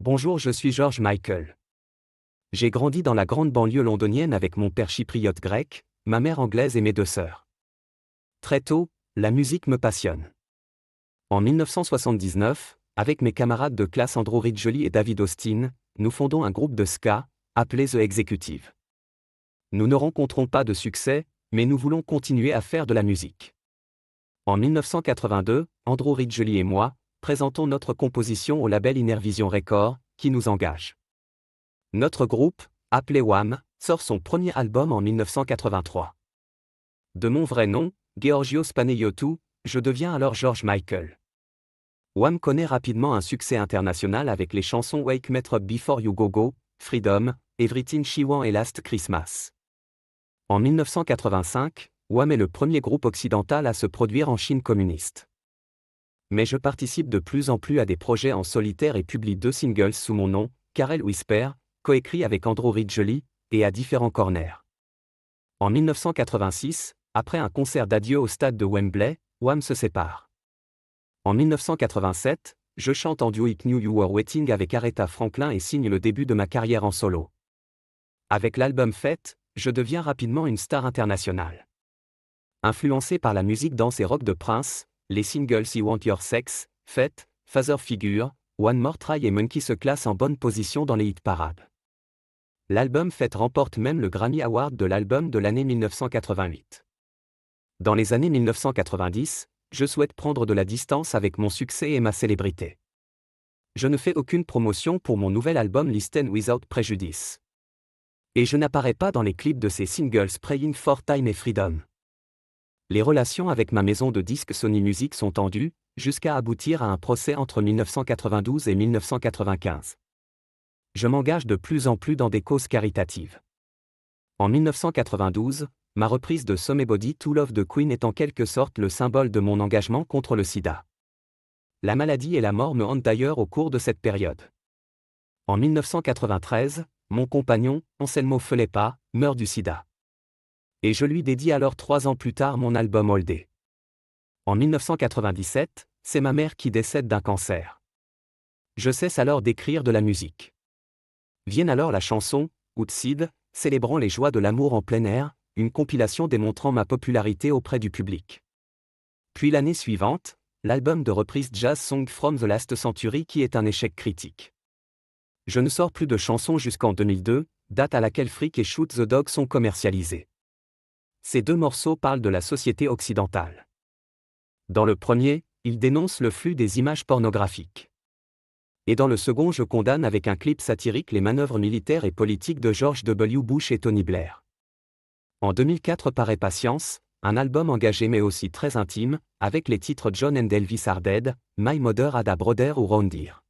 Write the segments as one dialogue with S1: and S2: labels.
S1: Bonjour, je suis George Michael. J'ai grandi dans la grande banlieue londonienne avec mon père chypriote grec, ma mère anglaise et mes deux sœurs. Très tôt, la musique me passionne. En 1979, avec mes camarades de classe Andrew Ridgeley et David Austin, nous fondons un groupe de ska, appelé The Executive. Nous ne rencontrons pas de succès, mais nous voulons continuer à faire de la musique. En 1982, Andrew Ridgeley et moi, présentons notre composition au label Innervision Records, qui nous engage. Notre groupe, appelé Wham, sort son premier album en 1983. De mon vrai nom, Georgios Panayotou, je deviens alors George Michael. Wham connaît rapidement un succès international avec les chansons Wake Me Up Before You Go Go, Freedom, Everything She Want et Last Christmas. En 1985, Wham est le premier groupe occidental à se produire en Chine communiste. Mais je participe de plus en plus à des projets en solitaire et publie 2 singles sous mon nom, Carel Whisper, coécrit avec Andrew Ridgeley, et à différents corners. En 1986, après un concert d'adieu au stade de Wembley, Wham se sépare. En 1987, je chante en duo It Knew You Were Waiting avec Aretha Franklin et signe le début de ma carrière en solo. Avec l'album Fête, je deviens rapidement une star internationale. Influencé par la musique danse et rock de Prince, les singles I Want Your Sex, Fête, Father Figure, One More Try et Monkey se classent en bonne position dans les hit parades. L'album Fête remporte même le Grammy Award de l'album de l'année 1988. Dans les années 1990, je souhaite prendre de la distance avec mon succès et ma célébrité. Je ne fais aucune promotion pour mon nouvel album Listen Without Prejudice. Et je n'apparais pas dans les clips de ces singles Praying for Time et Freedom. Les relations avec ma maison de disques Sony Music sont tendues, jusqu'à aboutir à un procès entre 1992 et 1995. Je m'engage de plus en plus dans des causes caritatives. En 1992, ma reprise de Somebody to Love de Queen est en quelque sorte le symbole de mon engagement contre le sida. La maladie et la mort me hantent d'ailleurs au cours de cette période. En 1993, mon compagnon, Anselmo Felipa, meurt du sida. Et je lui dédie alors 3 ans plus tard mon album All Day. En 1997, c'est ma mère qui décède d'un cancer. Je cesse alors d'écrire de la musique. Vienne alors la chanson « Outside », célébrant les joies de l'amour en plein air, une compilation démontrant ma popularité auprès du public. Puis l'année suivante, l'album de reprise Jazz Song from the Last Century qui est un échec critique. Je ne sors plus de chansons jusqu'en 2002, date à laquelle Freak et Shoot the Dog sont commercialisés. Ces 2 morceaux parlent de la société occidentale. Dans le premier, ils dénoncent le flux des images pornographiques. Et dans le second, je condamne avec un clip satirique les manœuvres militaires et politiques de George W. Bush et Tony Blair. En 2004 paraît Patience, un album engagé mais aussi très intime, avec les titres John and Elvis Are Dead, My Mother Had a Brother ou Round Here.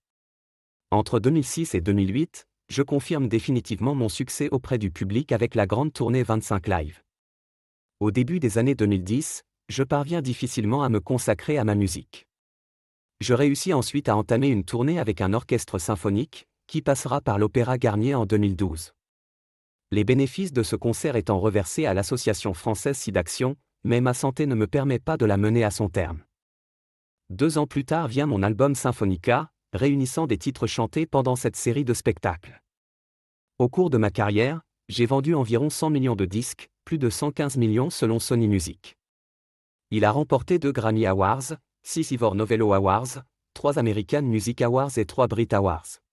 S1: Entre 2006 et 2008, je confirme définitivement mon succès auprès du public avec la grande tournée 25 Live. Au début des années 2010, je parviens difficilement à me consacrer à ma musique. Je réussis ensuite à entamer une tournée avec un orchestre symphonique, qui passera par l'Opéra Garnier en 2012. Les bénéfices de ce concert étant reversés à l'association française SIDAction, mais ma santé ne me permet pas de la mener à son terme. 2 ans plus tard vient mon album Symphonica, réunissant des titres chantés pendant cette série de spectacles. Au cours de ma carrière, j'ai vendu environ 100 millions de disques, plus de 115 millions selon Sony Music. Il a remporté 2 Grammy Awards, 6 Ivor Novello Awards, 3 American Music Awards et 3 Brit Awards.